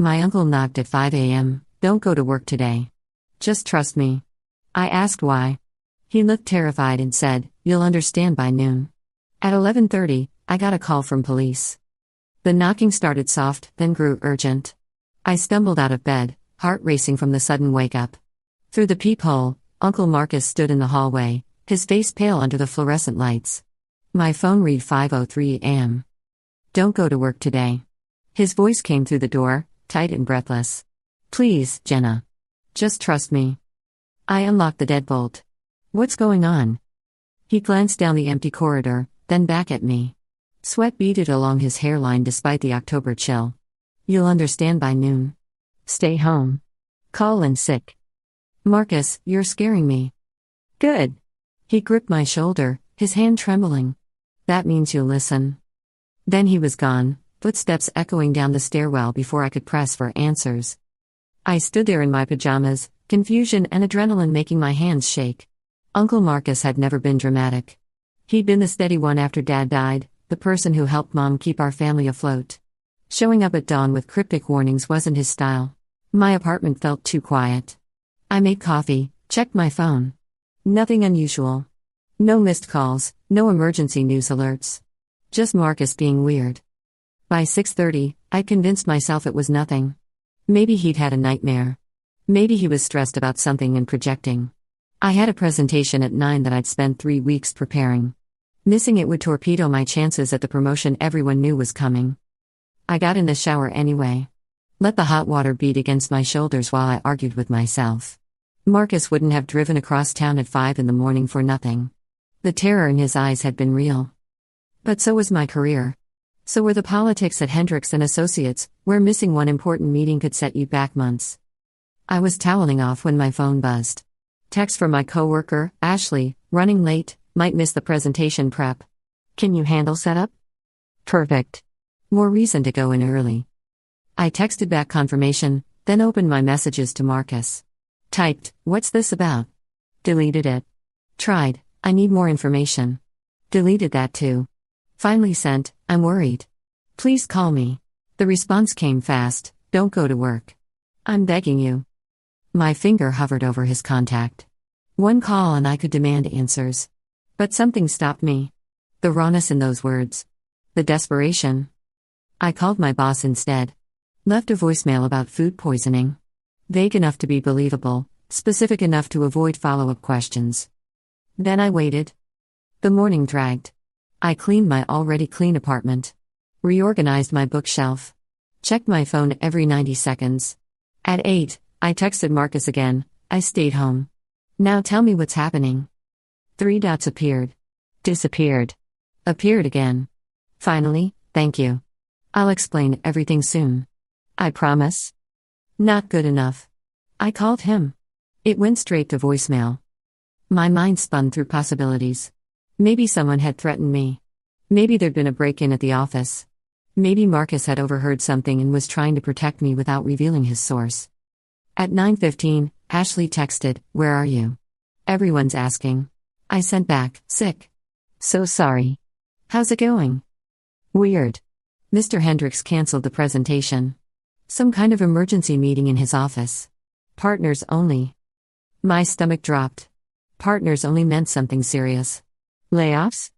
My uncle knocked at 5 a.m. Don't go to work today. Just trust me. I asked why. He looked terrified and said, "You'll understand by noon." At 11:30, I got a call from police. The knocking started soft, then grew urgent. I stumbled out of bed, heart racing from the sudden wake-up. Through the peephole, Uncle Marcus stood in the hallway, his face pale under the fluorescent lights. My phone read 5:03 a.m. "Don't go to work today." His voice came through the door, tight and breathless. "Please, Jenna. Just trust me." I unlocked the deadbolt. "What's going on?" He glanced down the empty corridor, then back at me. Sweat beaded along his hairline despite the October chill. "You'll understand by noon. Stay home. Call in sick." "Marcus, you're scaring me." "Good." He gripped my shoulder, his hand trembling. "That means you'll listen." Then he was gone, footsteps echoing down the stairwell before I could press for answers. I stood there in my pajamas, confusion and adrenaline making my hands shake. Uncle Marcus had never been dramatic. He'd been the steady one after Dad died, the person who helped Mom keep our family afloat. Showing up at dawn with cryptic warnings wasn't his style. My apartment felt too quiet. I made coffee, checked my phone. Nothing unusual. No missed calls, no emergency news alerts. Just Marcus being weird. By 6:30, I'd convinced myself it was nothing. Maybe he'd had a nightmare. Maybe he was stressed about something and projecting. I had a presentation at 9 that I'd spent 3 weeks preparing. Missing it would torpedo my chances at the promotion everyone knew was coming. I got in the shower anyway. Let the hot water beat against my shoulders while I argued with myself. Marcus wouldn't have driven across town at 5 in the morning for nothing. The terror in his eyes had been real. But so was my career. So were the politics at Hendricks and Associates, where missing one important meeting could set you back months. I was toweling off when my phone buzzed. Text from my coworker, Ashley, "Running late, might miss the presentation prep. Can you handle setup?" Perfect. More reason to go in early. I texted back confirmation, then opened my messages to Marcus. Typed, "What's this about?" Deleted it. Tried, "I need more information." Deleted that too. Finally sent, "I'm worried. Please call me." The response came fast, "Don't go to work. I'm begging you." My finger hovered over his contact. One call and I could demand answers. But something stopped me. The rawness in those words. The desperation. I called my boss instead. Left a voicemail about food poisoning. Vague enough to be believable, specific enough to avoid follow-up questions. Then I waited. The morning dragged. I cleaned my already clean apartment. Reorganized my bookshelf. Checked my phone every 90 seconds. At 8, I texted Marcus again, "I stayed home. Now tell me what's happening." 3 dots appeared. Disappeared. Appeared again. Finally, "Thank you. I'll explain everything soon. I promise." Not good enough. I called him. It went straight to voicemail. My mind spun through possibilities. Maybe someone had threatened me. Maybe there'd been a break-in at the office. Maybe Marcus had overheard something and was trying to protect me without revealing his source. At 9:15, Ashley texted, "Where are you? Everyone's asking." I sent back, "Sick. So sorry. How's it going?" Weird. Mr. Hendricks canceled the presentation. Some kind of emergency meeting in his office. Partners only. My stomach dropped. Partners only meant something serious. Layoffs?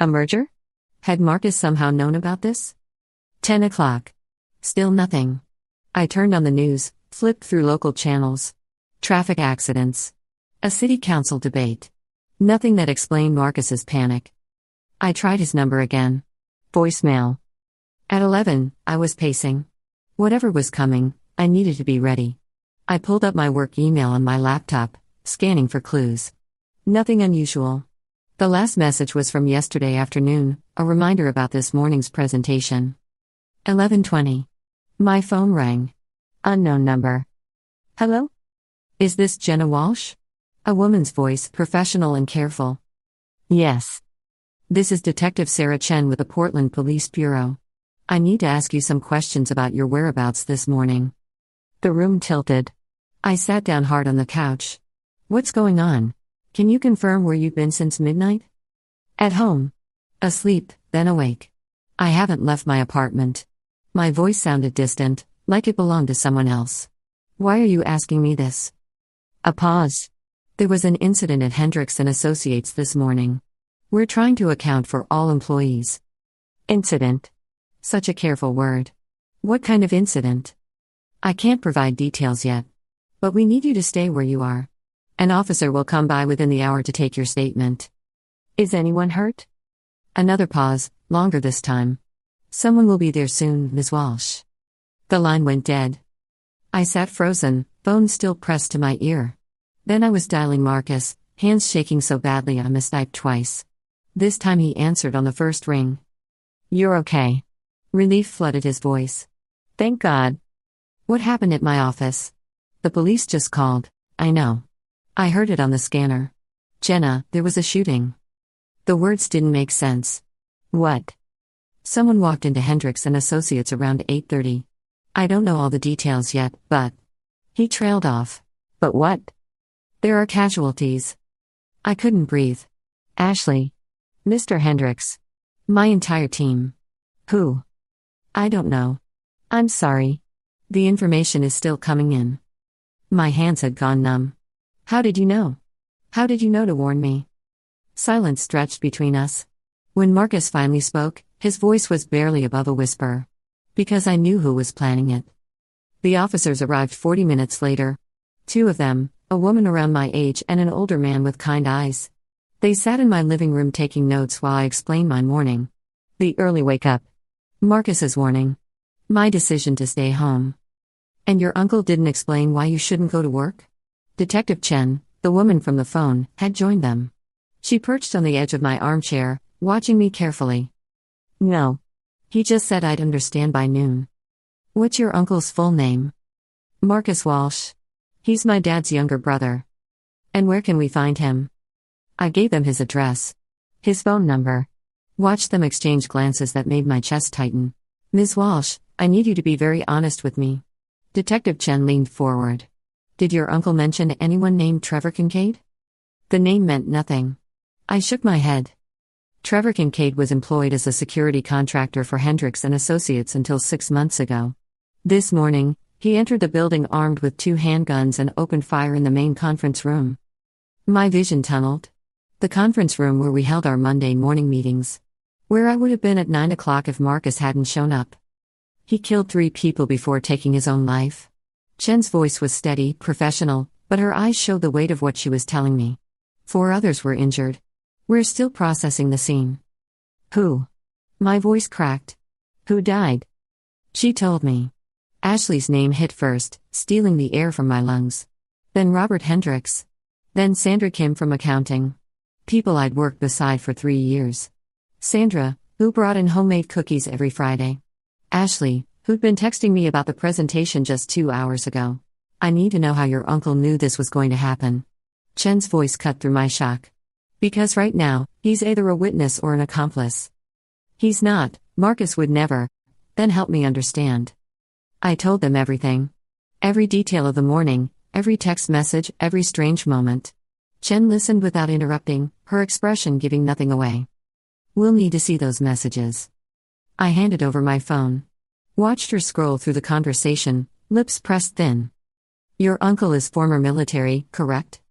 A merger? Had Marcus somehow known about this? 10 o'clock. Still nothing. I turned on the news, flipped through local channels. Traffic accidents. A city council debate. Nothing that explained Marcus's panic. I tried his number again. Voicemail. At 11, I was pacing. Whatever was coming, I needed to be ready. I pulled up my work email on my laptop, scanning for clues. Nothing unusual. The last message was from yesterday afternoon, a reminder about this morning's presentation. 11:20. My phone rang. Unknown number. "Hello? Is this Jenna Walsh?" A woman's voice, professional and careful. "Yes. This is Detective Sarah Chen with the Portland Police Bureau. I need to ask you some questions about your whereabouts this morning." The room tilted. I sat down hard on the couch. "What's going on? Can you confirm where you've been since midnight?" "At home. Asleep, then awake. I haven't left my apartment." My voice sounded distant, like it belonged to someone else. Why are you asking me this? A pause. There was an incident at Hendricks and Associates this morning. We're trying to account for all employees. Incident. Such a careful word. What kind of incident? I can't provide details yet. But we need you to stay where you are. An officer will come by within the hour to take your statement. Is anyone hurt? Another pause, longer this time. Someone will be there soon, Ms. Walsh. The line went dead. I sat frozen, phone still pressed to my ear. Then I was dialing Marcus, hands shaking so badly I mistyped twice. This time he answered on the first ring. You're okay. Relief flooded his voice. Thank God. What happened at my office? The police just called. I know. I heard it on the scanner. Jenna, there was a shooting. The words didn't make sense. What? Someone walked into Hendricks and Associates around 8:30. I don't know all the details yet, but... He trailed off. But what? There are casualties. I couldn't breathe. Ashley. Mr. Hendricks. My entire team. Who? I don't know. I'm sorry. The information is still coming in. My hands had gone numb. How did you know? How did you know to warn me? Silence stretched between us. When Marcus finally spoke, his voice was barely above a whisper. Because I knew who was planning it. The officers arrived 40 minutes later. 2 of them, a woman around my age and an older man with kind eyes. They sat in my living room taking notes while I explained my morning. The early wake up. Marcus's warning. My decision to stay home. And your uncle didn't explain why you shouldn't go to work? Detective Chen, the woman from the phone, had joined them. She perched on the edge of my armchair, watching me carefully. No. He just said I'd understand by noon. What's your uncle's full name? Marcus Walsh. He's my dad's younger brother. And where can we find him? I gave them his address. His phone number. Watched them exchange glances that made my chest tighten. Ms. Walsh, I need you to be very honest with me. Detective Chen leaned forward. Did your uncle mention anyone named Trevor Kincaid? The name meant nothing. I shook my head. Trevor Kincaid was employed as a security contractor for Hendricks and Associates until 6 months ago. This morning, he entered the building armed with 2 handguns and opened fire in the main conference room. My vision tunneled. The conference room where we held our Monday morning meetings. Where I would have been at 9 o'clock if Marcus hadn't shown up. He killed 3 people before taking his own life. Chen's voice was steady, professional, but her eyes showed the weight of what she was telling me. 4 others were injured. We're still processing the scene. Who? My voice cracked. Who died? She told me. Ashley's name hit first, stealing the air from my lungs. Then Robert Hendricks. Then Sandra Kim from accounting. People I'd worked beside for 3 years. Sandra, who brought in homemade cookies every Friday. Ashley, who'd been texting me about the presentation just 2 hours ago. I need to know how your uncle knew this was going to happen. Chen's voice cut through my shock. Because right now, he's either a witness or an accomplice. He's not, Marcus would never. Then help me understand. I told them everything. Every detail of the morning, every text message, every strange moment. Chen listened without interrupting, her expression giving nothing away. We'll need to see those messages. I handed over my phone. Watched her scroll through the conversation, lips pressed thin. Your uncle is former military, correct?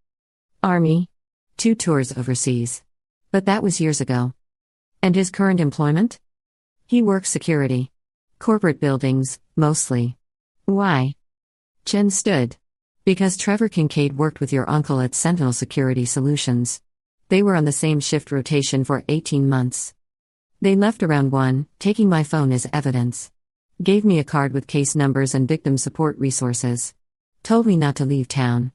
Army? 2 tours overseas. But that was years ago. And his current employment? He works security. Corporate buildings, mostly. Why? Chen stood. Because Trevor Kincaid worked with your uncle at Sentinel Security Solutions. They were on the same shift rotation for 18 months. They left around 1, taking my phone as evidence. Gave me a card with case numbers and victim support resources. Told me not to leave town.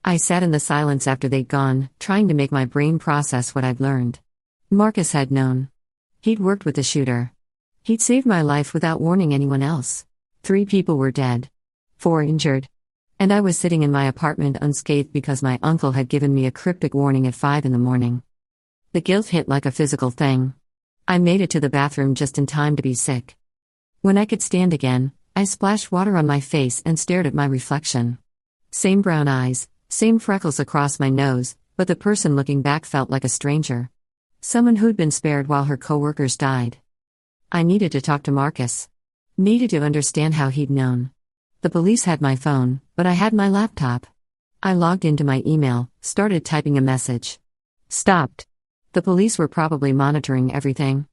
I sat in the silence after they'd gone, trying to make my brain process what I'd learned. Marcus had known. He'd worked with the shooter. He'd saved my life without warning anyone else. 3 people were dead. 4 injured. And I was sitting in my apartment unscathed because my uncle had given me a cryptic warning at 5 in the morning. The guilt hit like a physical thing. I made it to the bathroom just in time to be sick. When I could stand again, I splashed water on my face and stared at my reflection. Same brown eyes, same freckles across my nose, but the person looking back felt like a stranger. Someone who'd been spared while her coworkers died. I needed to talk to Marcus. Needed to understand how he'd known. The police had my phone, but I had my laptop. I logged into my email, started typing a message. Stopped. The police were probably monitoring everything.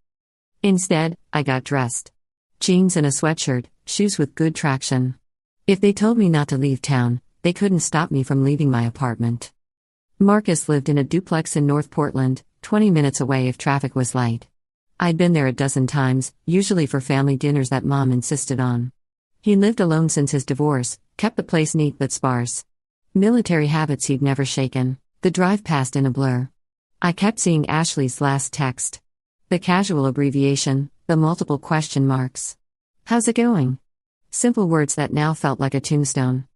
Instead, I got dressed. Jeans and a sweatshirt, shoes with good traction. If they told me not to leave town, they couldn't stop me from leaving my apartment. Marcus lived in a duplex in North Portland, 20 minutes away if traffic was light. I'd been there a dozen times, usually for family dinners that Mom insisted on. He lived alone since his divorce, kept the place neat but sparse. Military habits he'd never shaken. The drive passed in a blur. I kept seeing Ashley's last text. The casual abbreviation, the multiple question marks. How's it going? Simple words that now felt like a tombstone.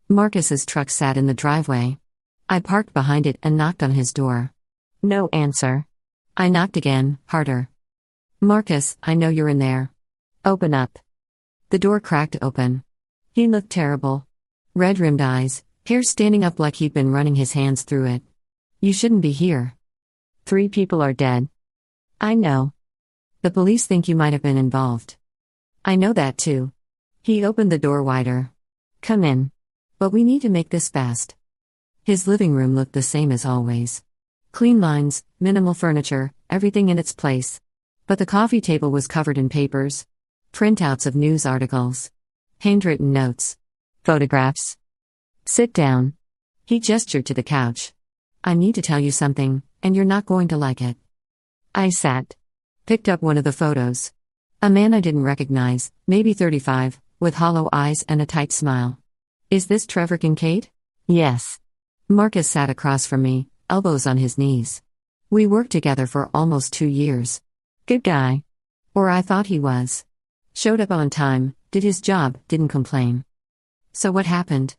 Marcus's truck sat in the driveway. I parked behind it and knocked on his door. No answer. I knocked again, harder. Marcus, I know you're in there. Open up. The door cracked open. He looked terrible. Red-rimmed eyes, hair standing up like he'd been running his hands through it. You shouldn't be here. 3 people are dead. I know. The police think you might have been involved. I know that too. He opened the door wider. Come in. But we need to make this fast. His living room looked the same as always. Clean lines, minimal furniture, everything in its place. But the coffee table was covered in papers. Printouts of news articles. Handwritten notes. Photographs. Sit down. He gestured to the couch. I need to tell you something, and you're not going to like it. I sat. Picked up one of the photos. A man I didn't recognize, maybe 35, with hollow eyes and a tight smile. Is this Trevor Kincaid? Yes. Marcus sat across from me, elbows on his knees. We worked together for almost 2 years. Good guy. Or I thought he was. Showed up on time, did his job, didn't complain. So what happened?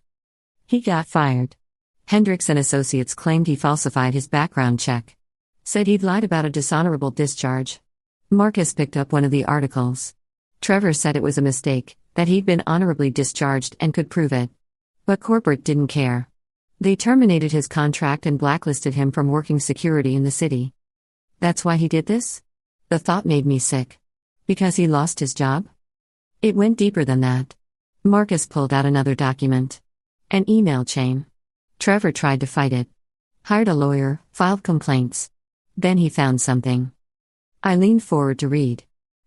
He got fired. Hendricks and Associates claimed he falsified his background check. Said he'd lied about a dishonorable discharge. Marcus picked up one of the articles. Trevor said it was a mistake, that he'd been honorably discharged and could prove it. But corporate didn't care. They terminated his contract and blacklisted him from working security in the city. That's why he did this? The thought made me sick. Because he lost his job? It went deeper than that. Marcus pulled out another document. An email chain. Trevor tried to fight it. Hired a lawyer, filed complaints. Then he found something. I leaned forward to read.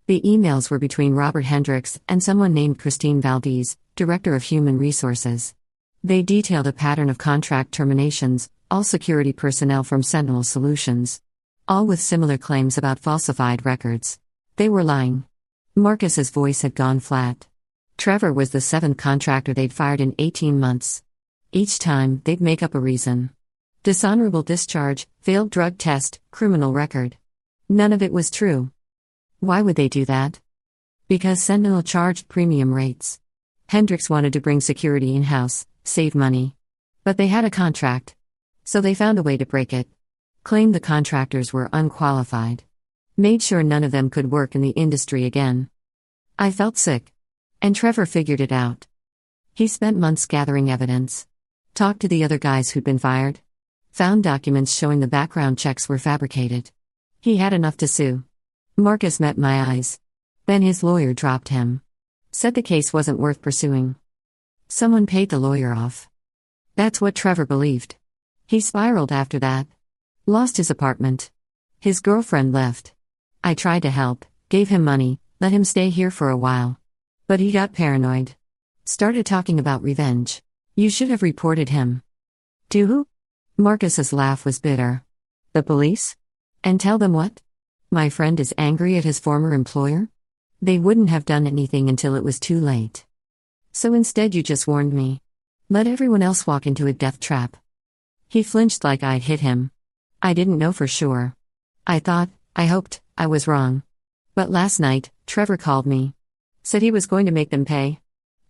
The emails were between Robert Hendricks and someone named Christine Valdez, Director of Human Resources. They detailed a pattern of contract terminations, all security personnel from Sentinel Solutions. All with similar claims about falsified records. They were lying. Marcus's voice had gone flat. Trevor was the 7th contractor they'd fired in 18 months. Each time, they'd make up a reason. Dishonorable discharge, failed drug test, criminal record. None of it was true. Why would they do that? Because Sentinel charged premium rates. Hendricks wanted to bring security in-house, save money. But they had a contract. So they found a way to break it. Claimed the contractors were unqualified. Made sure none of them could work in the industry again. I felt sick. And Trevor figured it out. He spent months gathering evidence. Talked to the other guys who'd been fired. Found documents showing the background checks were fabricated. He had enough to sue. Marcus met my eyes. Then his lawyer dropped him. Said the case wasn't worth pursuing. Someone paid the lawyer off. That's what Trevor believed. He spiraled after that. Lost his apartment. His girlfriend left. I tried to help, gave him money, let him stay here for a while. But he got paranoid. Started talking about revenge. You should have reported him. To who? Marcus's laugh was bitter. The police? And tell them what? My friend is angry at his former employer? They wouldn't have done anything until it was too late. So instead you just warned me. Let everyone else walk into a death trap. He flinched like I'd hit him. I didn't know for sure. I thought, I hoped, I was wrong. But last night, Trevor called me. Said he was going to make them pay.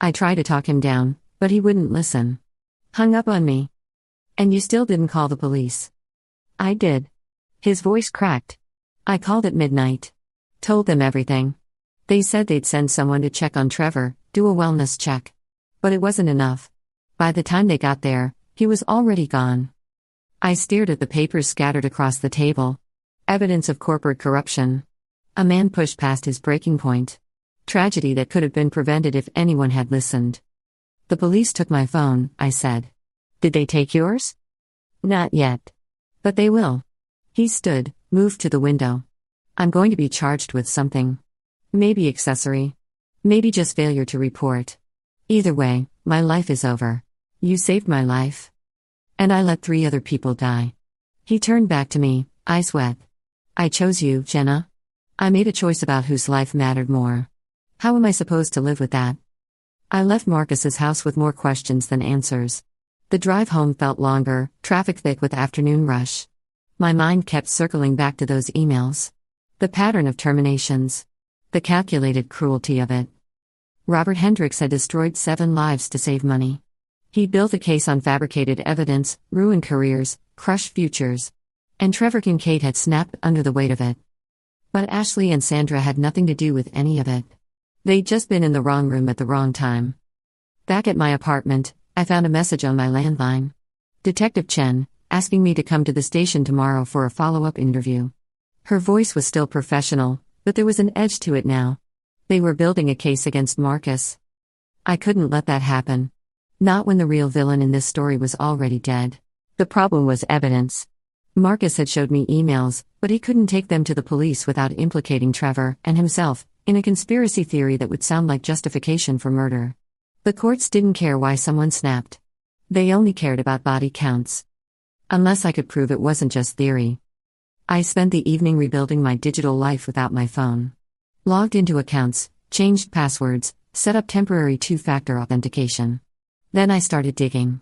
I tried to talk him down, but he wouldn't listen. Hung up on me. And you still didn't call the police. I did. His voice cracked. I called at midnight. Told them everything. They said they'd send someone to check on Trevor, do a wellness check. But it wasn't enough. By the time they got there, he was already gone. I stared at the papers scattered across the table. Evidence of corporate corruption. A man pushed past his breaking point. Tragedy that could have been prevented if anyone had listened. The police took my phone, I said. Did they take yours? Not yet. But they will. He stood, moved to the window. I'm going to be charged with something. Maybe accessory. Maybe just failure to report. Either way, my life is over. You saved my life. And I let 3 other people die. He turned back to me, eyes wet. I chose you, Jenna. I made a choice about whose life mattered more. How am I supposed to live with that? I left Marcus's house with more questions than answers. The drive home felt longer, traffic thick with afternoon rush. My mind kept circling back to those emails. The pattern of terminations. The calculated cruelty of it. Robert Hendricks had destroyed 7 lives to save money. He built a case on fabricated evidence, ruined careers, crushed futures. And Trevor Kincaid had snapped under the weight of it. But Ashley and Sandra had nothing to do with any of it. They'd just been in the wrong room at the wrong time. Back at my apartment, I found a message on my landline. Detective Chen, asking me to come to the station tomorrow for a follow-up interview. Her voice was still professional, but there was an edge to it now. They were building a case against Marcus. I couldn't let that happen. Not when the real villain in this story was already dead. The problem was evidence. Marcus had showed me emails, but he couldn't take them to the police without implicating Trevor and himself in a conspiracy theory that would sound like justification for murder. The courts didn't care why someone snapped. They only cared about body counts. Unless I could prove it wasn't just theory. I spent the evening rebuilding my digital life without my phone. Logged into accounts, changed passwords, set up temporary 2-factor authentication. Then I started digging.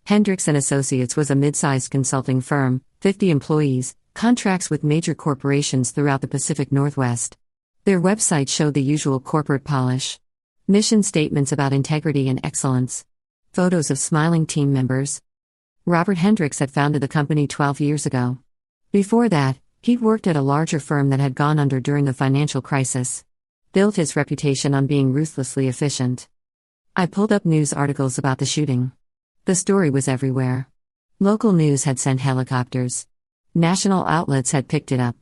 Hendricks & Associates was a mid-sized consulting firm, 50 employees, contracts with major corporations throughout the Pacific Northwest. Their website showed the usual corporate polish. Mission statements about integrity and excellence. Photos of smiling team members. Robert Hendricks had founded the company 12 years ago. Before that, he'd worked at a larger firm that had gone under during the financial crisis. Built his reputation on being ruthlessly efficient. I pulled up news articles about the shooting. The story was everywhere. Local news had sent helicopters. National outlets had picked it up.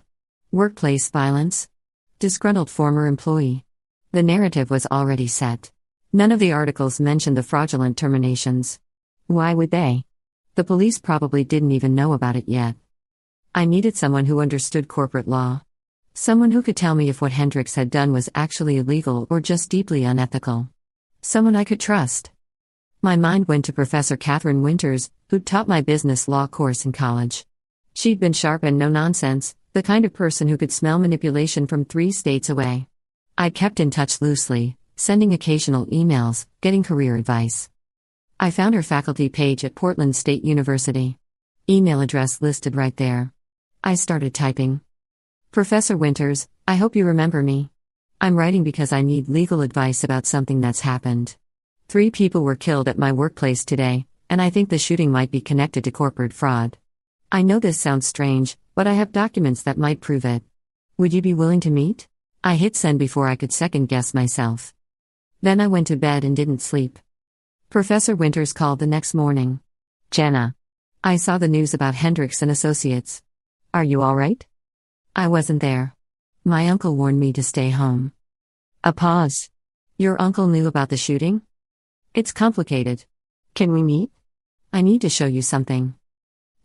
Workplace violence. Disgruntled former employee. The narrative was already set. None of the articles mentioned the fraudulent terminations. Why would they? The police probably didn't even know about it yet. I needed someone who understood corporate law. Someone who could tell me if what Hendricks had done was actually illegal or just deeply unethical. Someone I could trust. My mind went to Professor Catherine Winters, who'd taught my business law course in college. She'd been sharp and no nonsense, the kind of person who could smell manipulation from 3 states away. I kept in touch loosely, sending occasional emails, getting career advice. I found her faculty page at Portland State University. Email address listed right there. I started typing. Professor Winters, I hope you remember me. I'm writing because I need legal advice about something that's happened. 3 people were killed at my workplace today, and I think the shooting might be connected to corporate fraud. I know this sounds strange, but I have documents that might prove it. Would you be willing to meet? I hit send before I could second-guess myself. Then I went to bed and didn't sleep. Professor Winters called the next morning. Jenna. I saw the news about Hendricks & Associates. Are you all right? I wasn't there. My uncle warned me to stay home. A pause. Your uncle knew about the shooting? It's complicated. Can we meet? I need to show you something.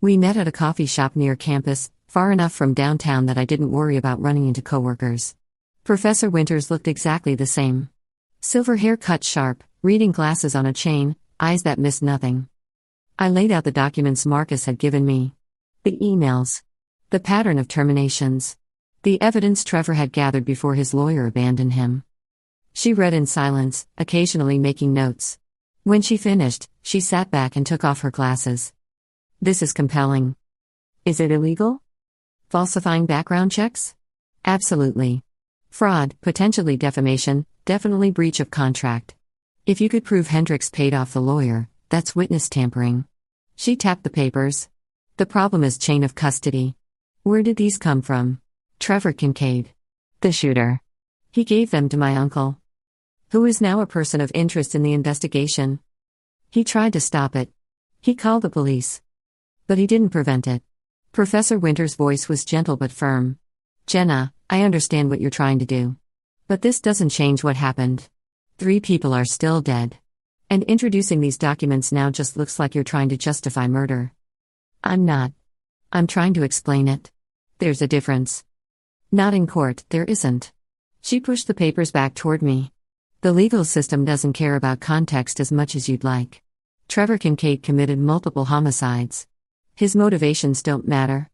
We met at a coffee shop near campus, far enough from downtown that I didn't worry about running into coworkers. Professor Winters looked exactly the same. Silver hair cut sharp, reading glasses on a chain, eyes that missed nothing. I laid out the documents Marcus had given me. The emails. The pattern of terminations. The evidence Trevor had gathered before his lawyer abandoned him. She read in silence, occasionally making notes. When she finished, she sat back and took off her glasses. This is compelling. Is it illegal? Falsifying background checks? Absolutely. Fraud, potentially defamation, definitely breach of contract. If you could prove Hendricks paid off the lawyer, that's witness tampering. She tapped the papers. The problem is chain of custody. Where did these come from? Trevor Kincaid. The shooter. He gave them to my uncle, who is now a person of interest in the investigation. He tried to stop it. He called the police. But he didn't prevent it. Professor Winters' voice was gentle but firm. Jenna, I understand what you're trying to do. But this doesn't change what happened. 3 people are still dead. And introducing these documents now just looks like you're trying to justify murder. I'm not. I'm trying to explain it. There's a difference. Not in court, there isn't. She pushed the papers back toward me. The legal system doesn't care about context as much as you'd like. Trevor Kincaid committed multiple homicides. His motivations don't matter.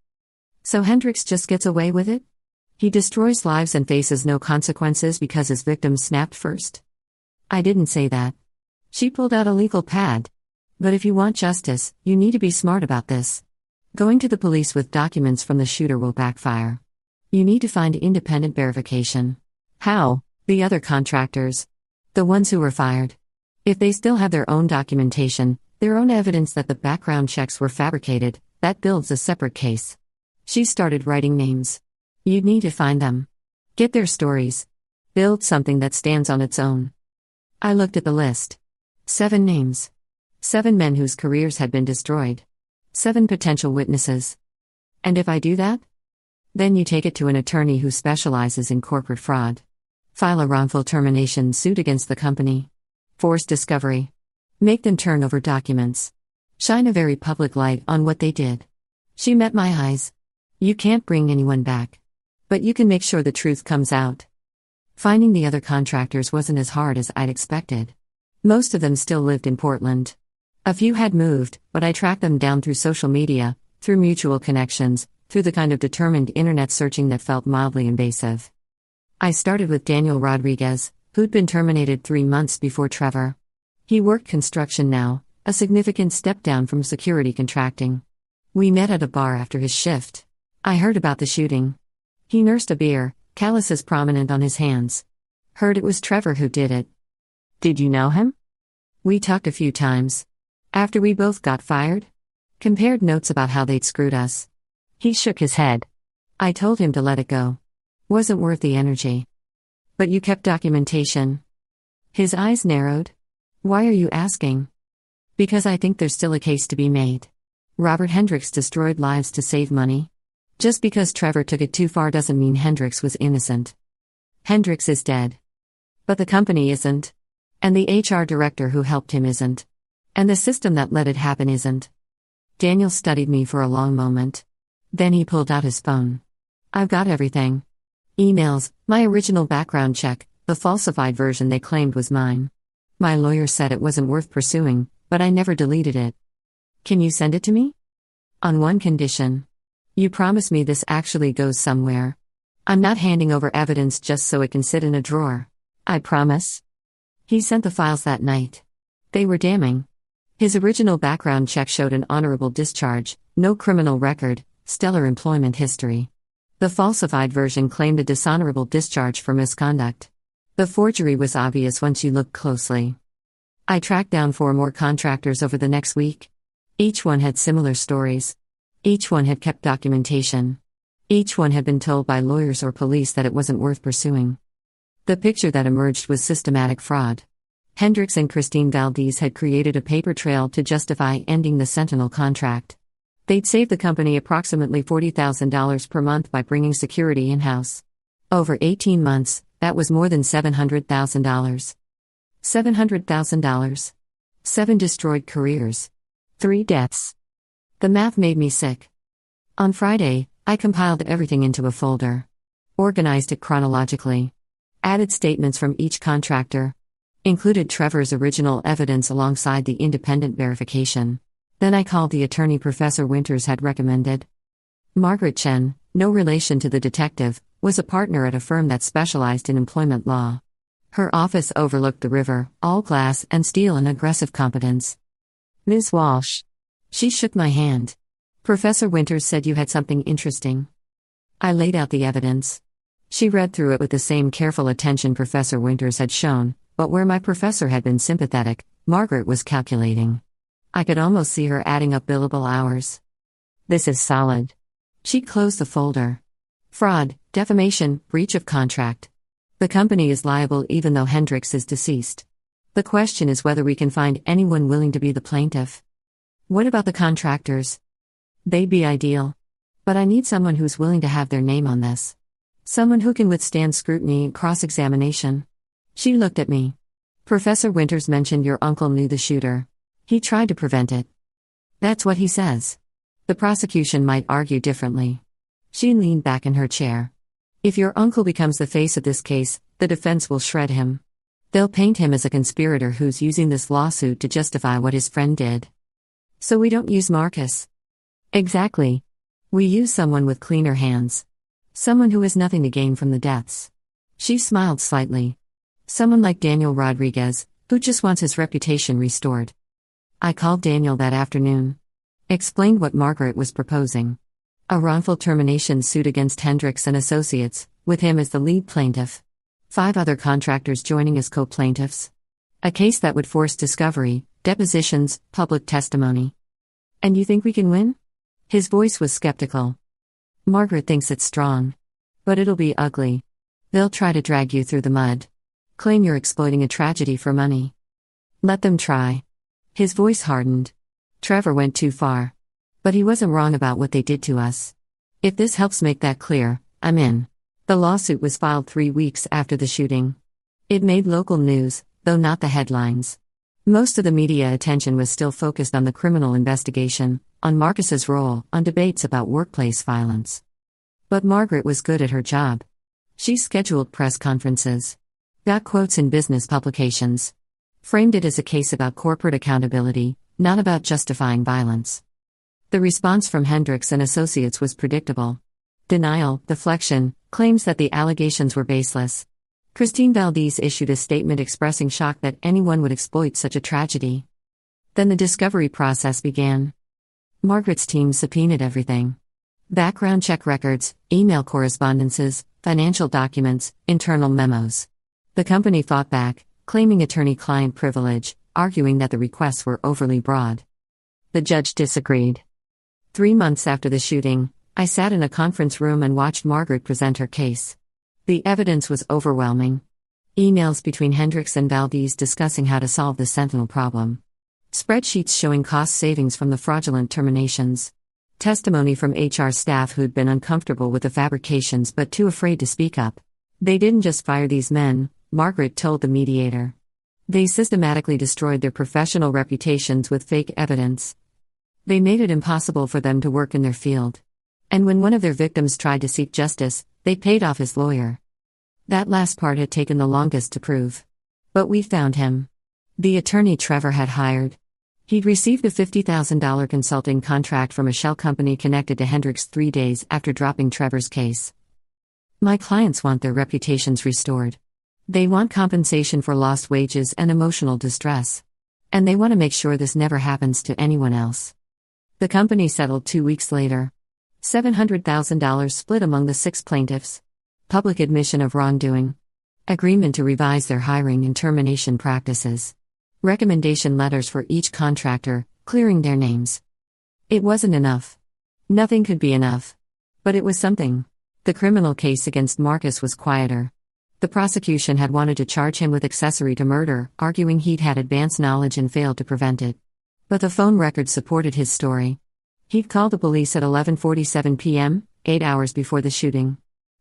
So Hendricks just gets away with it? He destroys lives and faces no consequences because his victims snapped first. I didn't say that. She pulled out a legal pad. But if you want justice, you need to be smart about this. Going to the police with documents from the shooter will backfire. You need to find independent verification. How? The other contractors. The ones who were fired. If they still have their own documentation, their own evidence that the background checks were fabricated, that builds a separate case. She started writing names. You'd need to find them. Get their stories. Build something that stands on its own. I looked at the list. 7 names. 7 men whose careers had been destroyed. 7 potential witnesses. And if I do that? Then you take it to an attorney who specializes in corporate fraud. File a wrongful termination suit against the company. Force discovery. Make them turn over documents. Shine a very public light on what they did. She met my eyes. You can't bring anyone back. But you can make sure the truth comes out. Finding the other contractors wasn't as hard as I'd expected. Most of them still lived in Portland. A few had moved, but I tracked them down through social media, through mutual connections, through the kind of determined internet searching that felt mildly invasive. I started with Daniel Rodriguez, who'd been terminated 3 months before Trevor. He worked construction now, a significant step down from security contracting. We met at a bar after his shift. I heard about the shooting. He nursed a beer, calluses prominent on his hands. Heard it was Trevor who did it. Did you know him? We talked a few times. After we both got fired? Compared notes about how they'd screwed us. He shook his head. I told him to let it go. Wasn't worth the energy. But you kept documentation. His eyes narrowed. Why are you asking? Because I think there's still a case to be made. Robert Hendricks destroyed lives to save money. Just because Trevor took it too far doesn't mean Hendricks was innocent. Hendricks is dead. But the company isn't. And the HR director who helped him isn't. And the system that let it happen isn't. Daniel studied me for a long moment. Then he pulled out his phone. I've got everything. Emails, my original background check, the falsified version they claimed was mine. My lawyer said it wasn't worth pursuing, but I never deleted it. Can you send it to me? On one condition. You promise me this actually goes somewhere. I'm not handing over evidence just so it can sit in a drawer. I promise. He sent the files that night. They were damning. His original background check showed an honorable discharge, no criminal record, stellar employment history. The falsified version claimed a dishonorable discharge for misconduct. The forgery was obvious once you looked closely. I tracked down 4 more contractors over the next week. Each one had similar stories. Each one had kept documentation. Each one had been told by lawyers or police that it wasn't worth pursuing. The picture that emerged was systematic fraud. Hendricks and Christine Valdez had created a paper trail to justify ending the Sentinel contract. They'd saved the company approximately $40,000 per month by bringing security in-house. Over 18 months, that was more than $700,000. $700,000. 7 destroyed careers. 3 deaths. The math made me sick. On Friday, I compiled everything into a folder. Organized it chronologically. Added statements from each contractor. Included Trevor's original evidence alongside the independent verification. Then I called the attorney Professor Winters had recommended. Margaret Chen, no relation to the detective, was a partner at a firm that specialized in employment law. Her office overlooked the river, all glass and steel and aggressive competence. Ms. Walsh. She shook my hand. Professor Winters said you had something interesting. I laid out the evidence. She read through it with the same careful attention Professor Winters had shown, but where my professor had been sympathetic, Margaret was calculating. I could almost see her adding up billable hours. This is solid. She closed the folder. Fraud, defamation, breach of contract. The company is liable even though Hendricks is deceased. The question is whether we can find anyone willing to be the plaintiff. What about the contractors? They'd be ideal. But I need someone who's willing to have their name on this. Someone who can withstand scrutiny and cross-examination. She looked at me. Professor Winters mentioned your uncle knew the shooter. He tried to prevent it. That's what he says. The prosecution might argue differently. She leaned back in her chair. If your uncle becomes the face of this case, the defense will shred him. They'll paint him as a conspirator who's using this lawsuit to justify what his friend did. So we don't use Marcus. Exactly. We use someone with cleaner hands. Someone who has nothing to gain from the deaths. She smiled slightly. Someone like Daniel Rodriguez, who just wants his reputation restored. I called Daniel that afternoon. Explained what Margaret was proposing. A wrongful termination suit against Hendricks and Associates, with him as the lead plaintiff. 5 other contractors joining as co-plaintiffs. A case that would force discovery, depositions, public testimony. And you think we can win? His voice was skeptical. Margaret thinks it's strong. But it'll be ugly. They'll try to drag you through the mud. Claim you're exploiting a tragedy for money. Let them try. His voice hardened. Trevor went too far. But he wasn't wrong about what they did to us. If this helps make that clear, I'm in. The lawsuit was filed 3 weeks after the shooting. It made local news, though not the headlines. Most of the media attention was still focused on the criminal investigation, on Marcus's role, on debates about workplace violence. But Margaret was good at her job. She scheduled press conferences. Got quotes in business publications. Framed it as a case about corporate accountability, not about justifying violence. The response from Hendricks and Associates was predictable. Denial, deflection, claims that the allegations were baseless. Christine Valdez issued a statement expressing shock that anyone would exploit such a tragedy. Then the discovery process began. Margaret's team subpoenaed everything. Background check records, email correspondences, financial documents, internal memos. The company fought back, claiming attorney-client privilege, arguing that the requests were overly broad. The judge disagreed. 3 months after the shooting, I sat in a conference room and watched Margaret present her case. The evidence was overwhelming. Emails between Hendricks and Valdez discussing how to solve the Sentinel problem. Spreadsheets showing cost savings from the fraudulent terminations. Testimony from HR staff who'd been uncomfortable with the fabrications but too afraid to speak up. They didn't just fire these men, Margaret told the mediator. They systematically destroyed their professional reputations with fake evidence. They made it impossible for them to work in their field. And when one of their victims tried to seek justice, they paid off his lawyer. That last part had taken the longest to prove. But we found him. The attorney Trevor had hired. He'd received a $50,000 consulting contract from a shell company connected to Hendricks 3 days after dropping Trevor's case. My clients want their reputations restored. They want compensation for lost wages and emotional distress. And they want to make sure this never happens to anyone else. The company settled 2 weeks later. $700,000 split among the 6 plaintiffs. Public admission of wrongdoing. Agreement to revise their hiring and termination practices. Recommendation letters for each contractor, clearing their names. It wasn't enough. Nothing could be enough. But it was something. The criminal case against Marcus was quieter. The prosecution had wanted to charge him with accessory to murder, arguing he'd had advance knowledge and failed to prevent it. But the phone records supported his story. He'd called the police at 11:47 p.m., 8 hours before the shooting.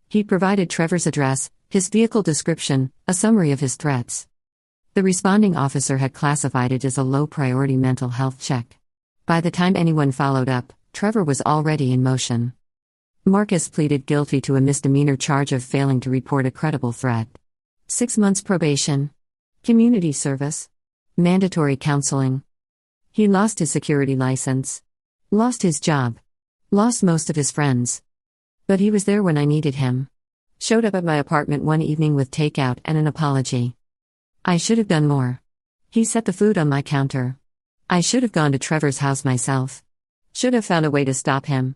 He'd provided Trevor's address, his vehicle description, a summary of his threats. The responding officer had classified it as a low-priority mental health check. By the time anyone followed up, Trevor was already in motion. Marcus pleaded guilty to a misdemeanor charge of failing to report a credible threat. 6 months probation. Community service. Mandatory counseling. He lost his security license. Lost his job. Lost most of his friends. But he was there when I needed him. Showed up at my apartment one evening with takeout and an apology. I should have done more. He set the food on my counter. I should have gone to Trevor's house myself. Should have found a way to stop him.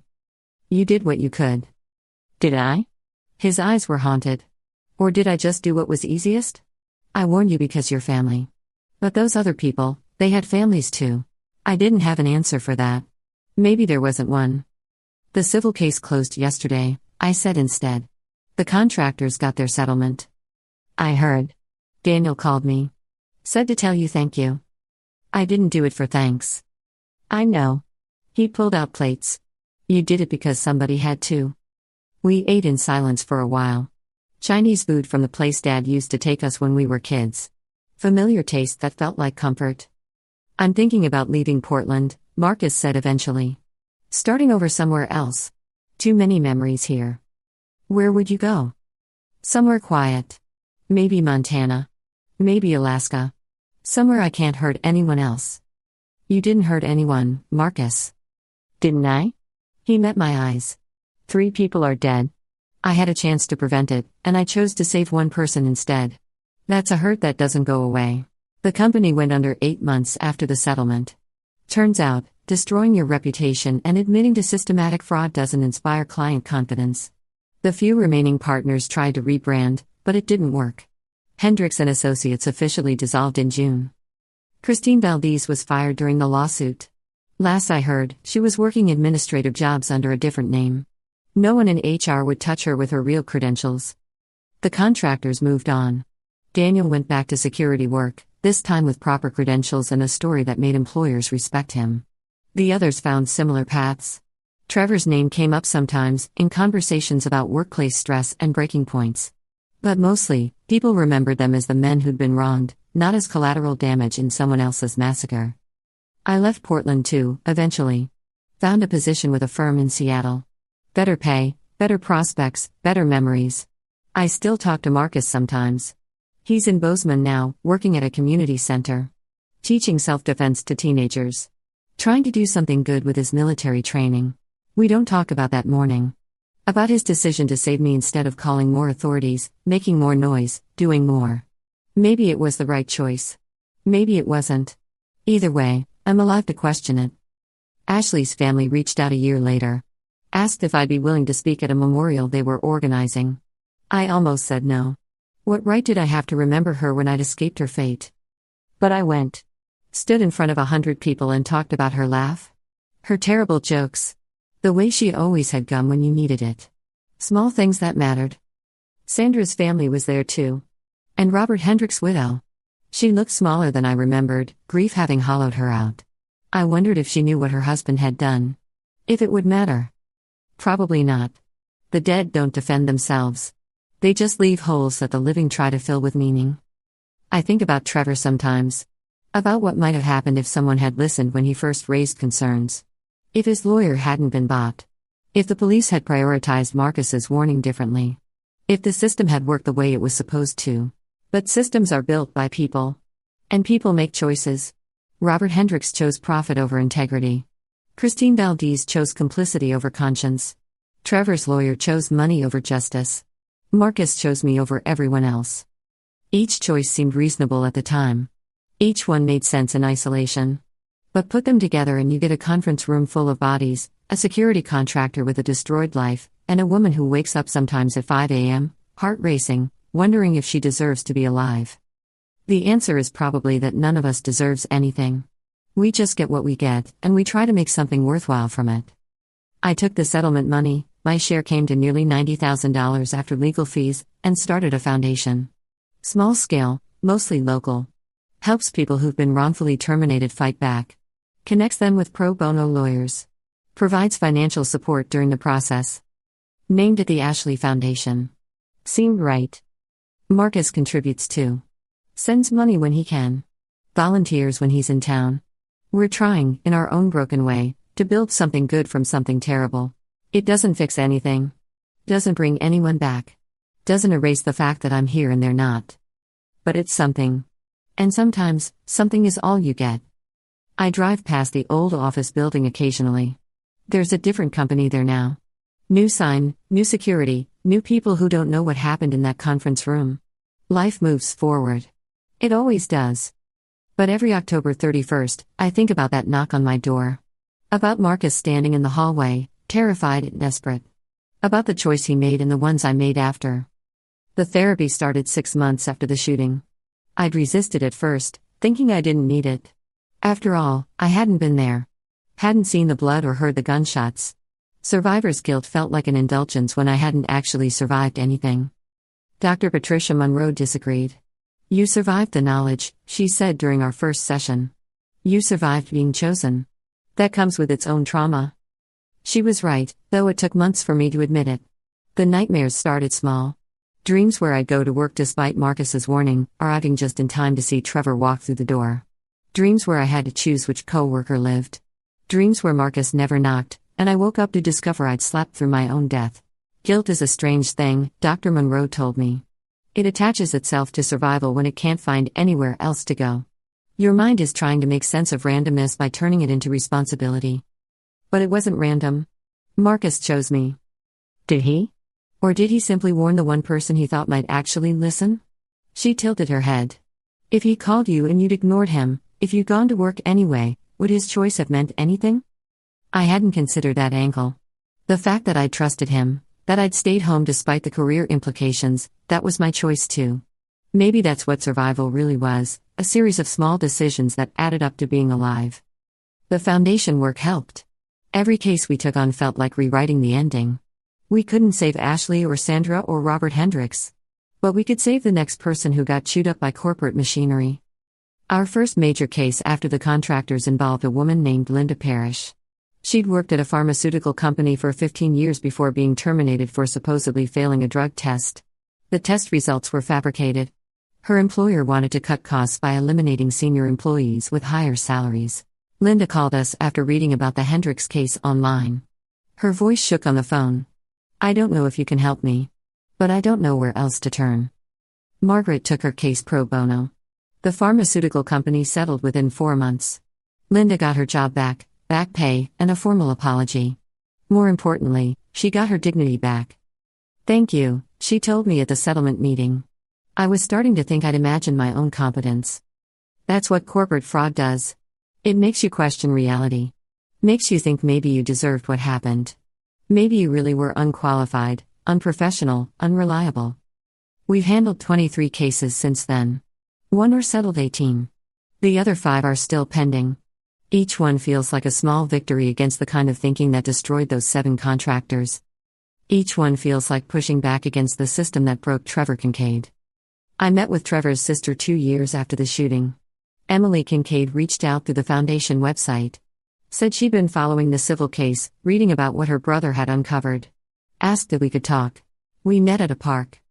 You did what you could. Did I? His eyes were haunted. Or did I just do what was easiest? I warned you because you're family. But those other people, they had families too. I didn't have an answer for that. Maybe there wasn't one. The civil case closed yesterday, I said instead. The contractors got their settlement. I heard. Daniel called me. Said to tell you thank you. I didn't do it for thanks. I know. He pulled out plates. You did it because somebody had to. We ate in silence for a while. Chinese food from the place Dad used to take us when we were kids. Familiar taste that felt like comfort. I'm thinking about leaving Portland, Marcus said eventually. Starting over somewhere else. Too many memories here. Where would you go? Somewhere quiet. Maybe Montana. Maybe Alaska. Somewhere I can't hurt anyone else. You didn't hurt anyone, Marcus. Didn't I? He met my eyes. 3 people are dead. I had a chance to prevent it, and I chose to save one person instead. That's a hurt that doesn't go away. The company went under 8 months after the settlement. Turns out, destroying your reputation and admitting to systematic fraud doesn't inspire client confidence. The few remaining partners tried to rebrand, but it didn't work. Hendricks and Associates officially dissolved in June. Christine Valdez was fired during the lawsuit. Last I heard, she was working administrative jobs under a different name. No one in HR would touch her with her real credentials. The contractors moved on. Daniel went back to security work, this time with proper credentials and a story that made employers respect him. The others found similar paths. Trevor's name came up sometimes, in conversations about workplace stress and breaking points. But mostly, people remembered them as the men who'd been wronged, not as collateral damage in someone else's massacre. I left Portland too, eventually. Found a position with a firm in Seattle. Better pay, better prospects, better memories. I still talk to Marcus sometimes. He's in Bozeman now, working at a community center. Teaching self-defense to teenagers. Trying to do something good with his military training. We don't talk about that morning. About his decision to save me instead of calling more authorities, making more noise, doing more. Maybe it was the right choice. Maybe it wasn't. Either way, I'm alive to question it. Ashley's family reached out a year later. Asked if I'd be willing to speak at a memorial they were organizing. I almost said no. What right did I have to remember her when I'd escaped her fate? But I went. Stood in front of 100 people and talked about her laugh. Her terrible jokes. The way she always had gum when you needed it. Small things that mattered. Sandra's family was there too. And Robert Hendricks' widow. She looked smaller than I remembered, grief having hollowed her out. I wondered if she knew what her husband had done. If it would matter. Probably not. The dead don't defend themselves. They just leave holes that the living try to fill with meaning. I think about Trevor sometimes. About what might have happened if someone had listened when he first raised concerns. If his lawyer hadn't been bought. If the police had prioritized Marcus's warning differently. If the system had worked the way it was supposed to. But systems are built by people. And people make choices. Robert Hendricks chose profit over integrity. Christine Valdez chose complicity over conscience. Trevor's lawyer chose money over justice. Marcus chose me over everyone else. Each choice seemed reasonable at the time. Each one made sense in isolation. But put them together and you get a conference room full of bodies, a security contractor with a destroyed life, and a woman who wakes up sometimes at 5 a.m., heart racing, wondering if she deserves to be alive. The answer is probably that none of us deserves anything. We just get what we get, and we try to make something worthwhile from it. I took the settlement money, my share came to nearly $90,000 after legal fees, and started a foundation. Small scale, mostly local. Helps people who've been wrongfully terminated fight back. Connects them with pro bono lawyers. Provides financial support during the process. Named it the Ashley Foundation. Seemed right. Marcus contributes too. Sends money when he can. Volunteers when he's in town. We're trying, in our own broken way, to build something good from something terrible. It doesn't fix anything. Doesn't bring anyone back. Doesn't erase the fact that I'm here and they're not. But it's something. And sometimes, something is all you get. I drive past the old office building occasionally. There's a different company there now. New sign, new security, new people who don't know what happened in that conference room. Life moves forward. It always does. But every October 31st, I think about that knock on my door. About Marcus standing in the hallway, terrified and desperate. About the choice he made and the ones I made after. The therapy started 6 months after the shooting. I'd resisted at first, thinking I didn't need it. After all, I hadn't been there. Hadn't seen the blood or heard the gunshots. Survivor's guilt felt like an indulgence when I hadn't actually survived anything. Dr. Patricia Monroe disagreed. You survived the knowledge, she said during our first session. You survived being chosen. That comes with its own trauma. She was right, though it took months for me to admit it. The nightmares started small. Dreams where I'd go to work despite Marcus's warning, arriving just in time to see Trevor walk through the door. Dreams where I had to choose which co-worker lived. Dreams where Marcus never knocked, and I woke up to discover I'd slept through my own death. Guilt is a strange thing, Dr. Monroe told me. It attaches itself to survival when it can't find anywhere else to go. Your mind is trying to make sense of randomness by turning it into responsibility. But it wasn't random. Marcus chose me. Did he? Or did he simply warn the one person he thought might actually listen? She tilted her head. If he called you and you'd ignored him, if you'd gone to work anyway, would his choice have meant anything? I hadn't considered that angle. The fact that I'd trusted him, that I'd stayed home despite the career implications, that was my choice too. Maybe that's what survival really was, a series of small decisions that added up to being alive. The foundation work helped. Every case we took on felt like rewriting the ending. We couldn't save Ashley or Sandra or Robert Hendricks. But we could save the next person who got chewed up by corporate machinery. Our first major case after the contractors involved a woman named Linda Parrish. She'd worked at a pharmaceutical company for 15 years before being terminated for supposedly failing a drug test. The test results were fabricated. Her employer wanted to cut costs by eliminating senior employees with higher salaries. Linda called us after reading about the Hendricks case online. Her voice shook on the phone. I don't know if you can help me. But I don't know where else to turn. Margaret took her case pro bono. The pharmaceutical company settled within 4 months. Linda got her job back pay, and a formal apology. More importantly, she got her dignity back. Thank you, she told me at the settlement meeting. I was starting to think I'd imagined my own competence. That's what corporate fraud does. It makes you question reality. Makes you think maybe you deserved what happened. Maybe you really were unqualified, unprofessional, unreliable. We've handled 23 cases since then. 1 or settled 18. The other 5 are still pending. Each one feels like a small victory against the kind of thinking that destroyed those 7 contractors. Each one feels like pushing back against the system that broke Trevor Kincaid. I met with Trevor's sister 2 years after the shooting. Emily Kincaid reached out through the foundation website. Said she'd been following the civil case, reading about what her brother had uncovered. Asked if we could talk. We met at a park.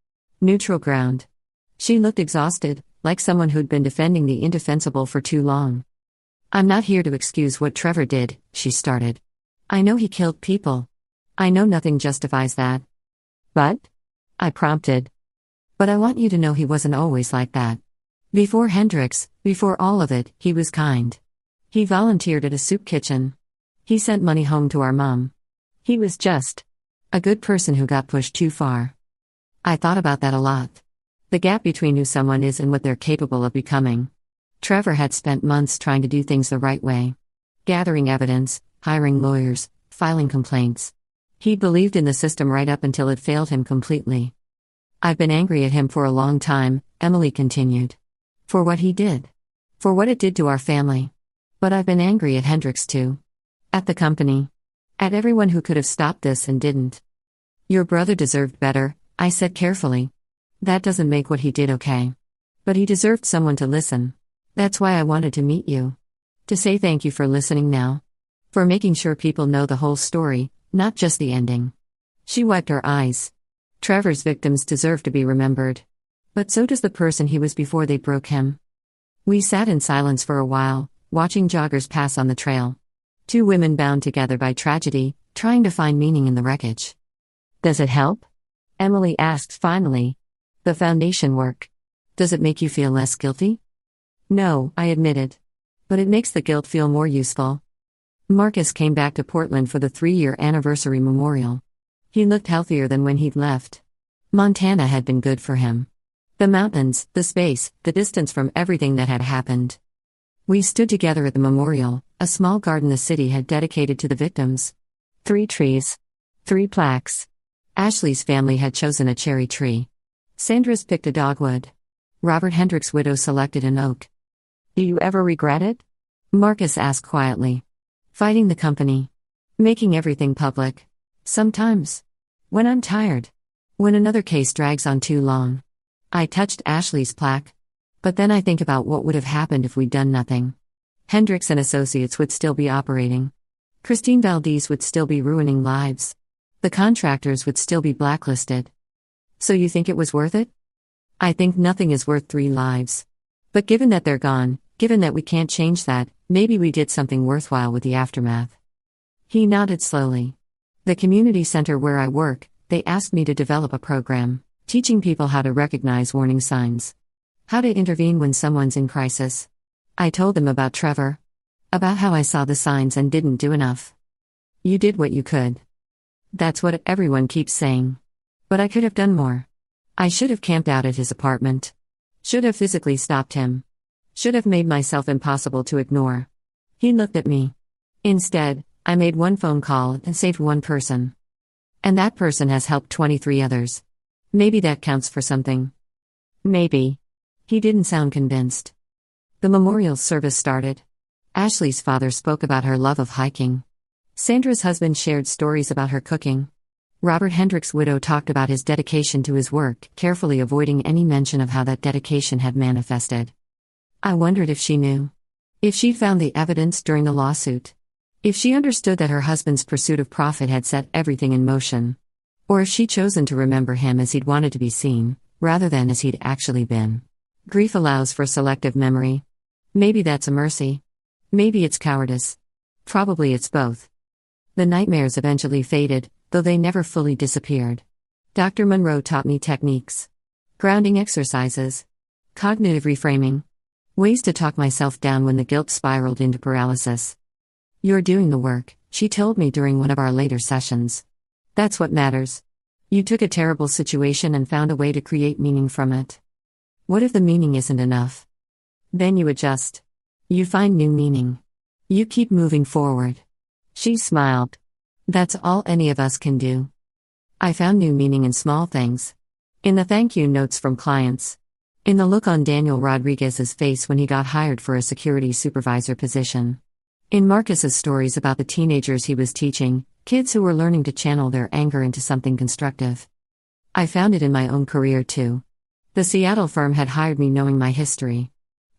Neutral ground. She looked exhausted, like someone who'd been defending the indefensible for too long. I'm not here to excuse what Trevor did, she started. I know he killed people. I know nothing justifies that. But? I prompted. But I want you to know he wasn't always like that. Before Hendricks, before all of it, he was kind. He volunteered at a soup kitchen. He sent money home to our mom. He was just a good person who got pushed too far. I thought about that a lot. The gap between who someone is and what they're capable of becoming. Trevor had spent months trying to do things the right way. Gathering evidence, hiring lawyers, filing complaints. He believed in the system right up until it failed him completely. I've been angry at him for a long time, Emily continued. For what he did. For what it did to our family. But I've been angry at Hendricks too. At the company. At everyone who could have stopped this and didn't. Your brother deserved better, I said carefully. That doesn't make what he did okay. But he deserved someone to listen. That's why I wanted to meet you. To say thank you for listening now. For making sure people know the whole story, not just the ending. She wiped her eyes. Trevor's victims deserve to be remembered. But so does the person he was before they broke him. We sat in silence for a while, watching joggers pass on the trail. 2 women bound together by tragedy, trying to find meaning in the wreckage. Does it help? Emily asked finally. The foundation work. Does it make you feel less guilty? No, I admitted. But it makes the guilt feel more useful. Marcus came back to Portland for the 3-year anniversary memorial. He looked healthier than when he'd left. Montana had been good for him. The mountains, the space, the distance from everything that had happened. We stood together at the memorial, a small garden the city had dedicated to the victims. 3 trees. 3 plaques. Ashley's family had chosen a cherry tree. Sandra's picked a dogwood. Robert Hendricks' widow selected an oak. Do you ever regret it? Marcus asked quietly. Fighting the company. Making everything public. Sometimes. When I'm tired. When another case drags on too long. I touched Ashley's plaque. But then I think about what would have happened if we'd done nothing. Hendricks and Associates would still be operating. Christine Valdez would still be ruining lives. The contractors would still be blacklisted. So you think it was worth it? I think nothing is worth 3 lives. But given that they're gone, given that we can't change that, maybe we did something worthwhile with the aftermath. He nodded slowly. The community center where I work, they asked me to develop a program, teaching people how to recognize warning signs. How to intervene when someone's in crisis. I told them about Trevor. About how I saw the signs and didn't do enough. You did what you could. That's what everyone keeps saying. But I could have done more. I should have camped out at his apartment. Should have physically stopped him. Should have made myself impossible to ignore. He looked at me. Instead, I made 1 phone call and saved 1 person. And that person has helped 23 others. Maybe that counts for something. Maybe. He didn't sound convinced. The memorial service started. Ashley's father spoke about her love of hiking. Sandra's husband shared stories about her cooking. Robert Hendrick's widow talked about his dedication to his work, carefully avoiding any mention of how that dedication had manifested. I wondered if she knew. If she'd found the evidence during the lawsuit. If she understood that her husband's pursuit of profit had set everything in motion. Or if she'd chosen to remember him as he'd wanted to be seen, rather than as he'd actually been. Grief allows for selective memory. Maybe that's a mercy. Maybe it's cowardice. Probably it's both. The nightmares eventually faded, though they never fully disappeared. Dr. Monroe taught me techniques. Grounding exercises. Cognitive reframing. Ways to talk myself down when the guilt spiraled into paralysis. You're doing the work, she told me during one of our later sessions. That's what matters. You took a terrible situation and found a way to create meaning from it. What if the meaning isn't enough? Then you adjust. You find new meaning. You keep moving forward. She smiled. That's all any of us can do. I found new meaning in small things. In the thank you notes from clients. In the look on Daniel Rodriguez's face when he got hired for a security supervisor position. In Marcus's stories about the teenagers he was teaching, kids who were learning to channel their anger into something constructive. I found it in my own career too. The Seattle firm had hired me knowing my history.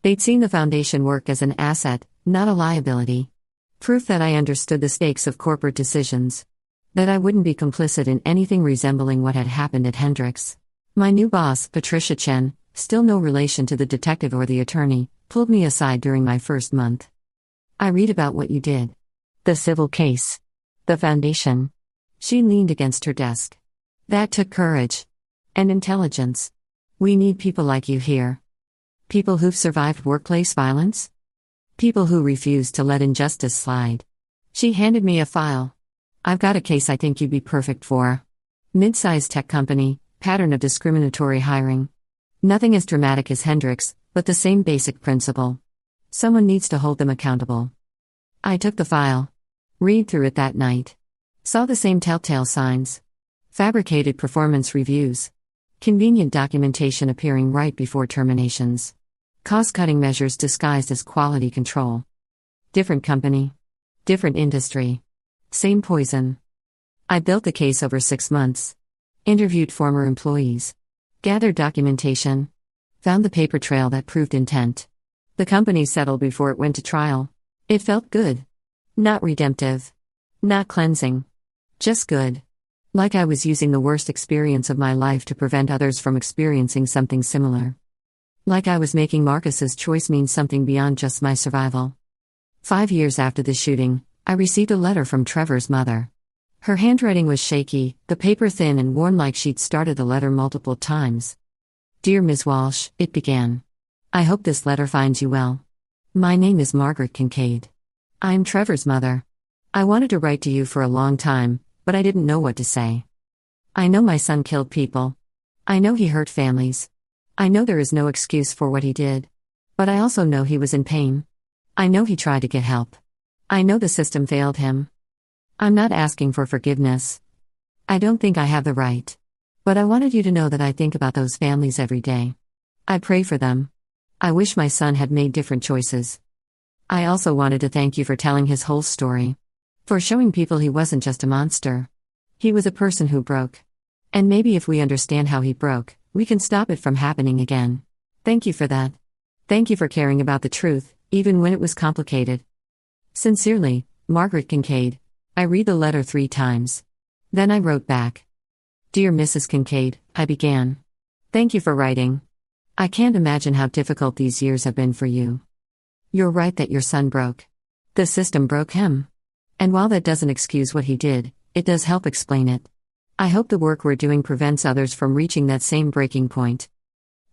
They'd seen the foundation work as an asset, not a liability. Proof that I understood the stakes of corporate decisions. That I wouldn't be complicit in anything resembling what had happened at Hendricks. My new boss, Patricia Chen, still no relation to the detective or the attorney, pulled me aside during my first month. I read about what you did. The civil case. The foundation. She leaned against her desk. That took courage. And intelligence. We need people like you here. People who've survived workplace violence. People who refuse to let injustice slide. She handed me a file. I've got a case I think you'd be perfect for. Mid-sized tech company, pattern of discriminatory hiring. Nothing as dramatic as Hendricks, but the same basic principle. Someone needs to hold them accountable. I took the file. Read through it that night. Saw the same telltale signs. Fabricated performance reviews. Convenient documentation appearing right before terminations. Cost-cutting measures disguised as quality control. Different company. Different industry. Same poison. I built the case over 6 months. Interviewed former employees. Gathered documentation. Found the paper trail that proved intent. The company settled before it went to trial. It felt good. Not redemptive. Not cleansing. Just good. Like I was using the worst experience of my life to prevent others from experiencing something similar. Like I was making Marcus's choice mean something beyond just my survival. 5 years after the shooting, I received a letter from Trevor's mother. Her handwriting was shaky, the paper thin and worn like she'd started the letter multiple times. Dear Ms. Walsh, it began. I hope this letter finds you well. My name is Margaret Kincaid. I'm Trevor's mother. I wanted to write to you for a long time, but I didn't know what to say. I know my son killed people. I know he hurt families. I know there is no excuse for what he did. But I also know he was in pain. I know he tried to get help. I know the system failed him. I'm not asking for forgiveness. I don't think I have the right. But I wanted you to know that I think about those families every day. I pray for them. I wish my son had made different choices. I also wanted to thank you for telling his whole story. For showing people he wasn't just a monster. He was a person who broke. And maybe if we understand how he broke, we can stop it from happening again. Thank you for that. Thank you for caring about the truth, even when it was complicated. Sincerely, Margaret Kincaid. I read the letter 3 times. Then I wrote back. Dear Mrs. Kincaid, I began. Thank you for writing. I can't imagine how difficult these years have been for you. You're right that your son broke. The system broke him. And while that doesn't excuse what he did, it does help explain it. I hope the work we're doing prevents others from reaching that same breaking point.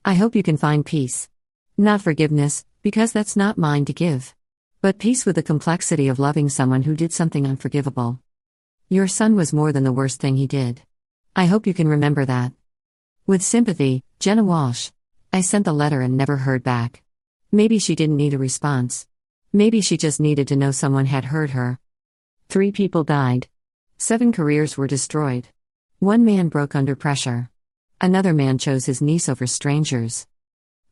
I hope you can find peace. Not forgiveness, because that's not mine to give. But peace with the complexity of loving someone who did something unforgivable. Your son was more than the worst thing he did. I hope you can remember that. With sympathy, Jenna Walsh. I sent the letter and never heard back. Maybe she didn't need a response. Maybe she just needed to know someone had heard her. 3 people died. 7 careers were destroyed. 1 man broke under pressure. Another man chose his niece over strangers.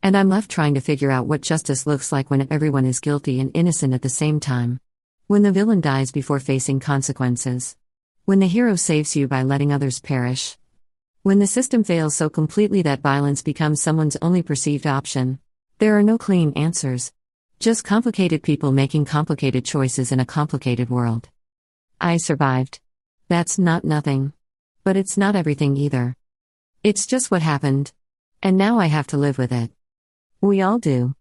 And I'm left trying to figure out what justice looks like when everyone is guilty and innocent at the same time. When the villain dies before facing consequences. When the hero saves you by letting others perish. When the system fails so completely that violence becomes someone's only perceived option. There are no clean answers. Just complicated people making complicated choices in a complicated world. I survived. That's not nothing. But it's not everything either. It's just what happened. And now I have to live with it. We all do.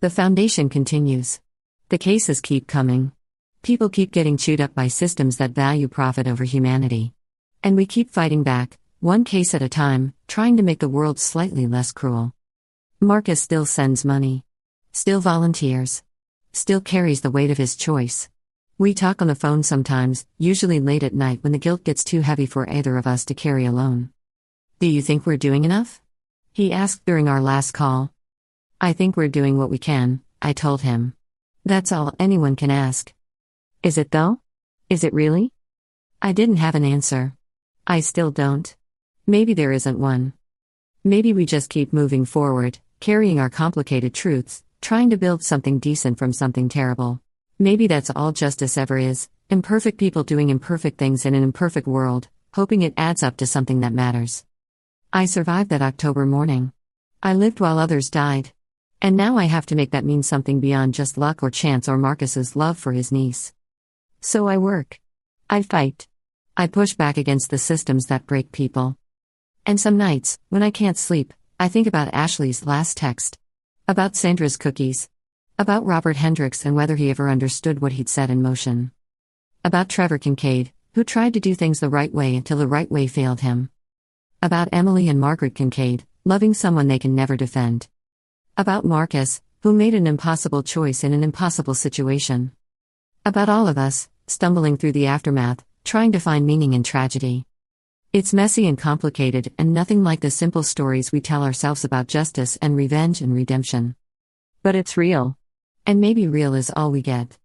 The foundation continues. The cases keep coming. People keep getting chewed up by systems that value profit over humanity. And we keep fighting back, one case at a time, trying to make the world slightly less cruel. Marcus still sends money. Still volunteers. Still carries the weight of his choice. We talk on the phone sometimes, usually late at night when the guilt gets too heavy for either of us to carry alone. Do you think we're doing enough? He asked during our last call. I think we're doing what we can, I told him. That's all anyone can ask. Is it though? Is it really? I didn't have an answer. I still don't. Maybe there isn't one. Maybe we just keep moving forward, carrying our complicated truths, trying to build something decent from something terrible. Maybe that's all justice ever is, imperfect people doing imperfect things in an imperfect world, hoping it adds up to something that matters. I survived that October morning. I lived while others died. And now I have to make that mean something beyond just luck or chance or Marcus's love for his niece. So I work. I fight. I push back against the systems that break people. And some nights, when I can't sleep, I think about Ashley's last text. About Sandra's cookies. About Robert Hendricks and whether he ever understood what he'd set in motion. About Trevor Kincaid, who tried to do things the right way until the right way failed him. About Emily and Margaret Kincaid, loving someone they can never defend. About Marcus, who made an impossible choice in an impossible situation. About all of us, stumbling through the aftermath, trying to find meaning in tragedy. It's messy and complicated and nothing like the simple stories we tell ourselves about justice and revenge and redemption. But it's real. And maybe real is all we get.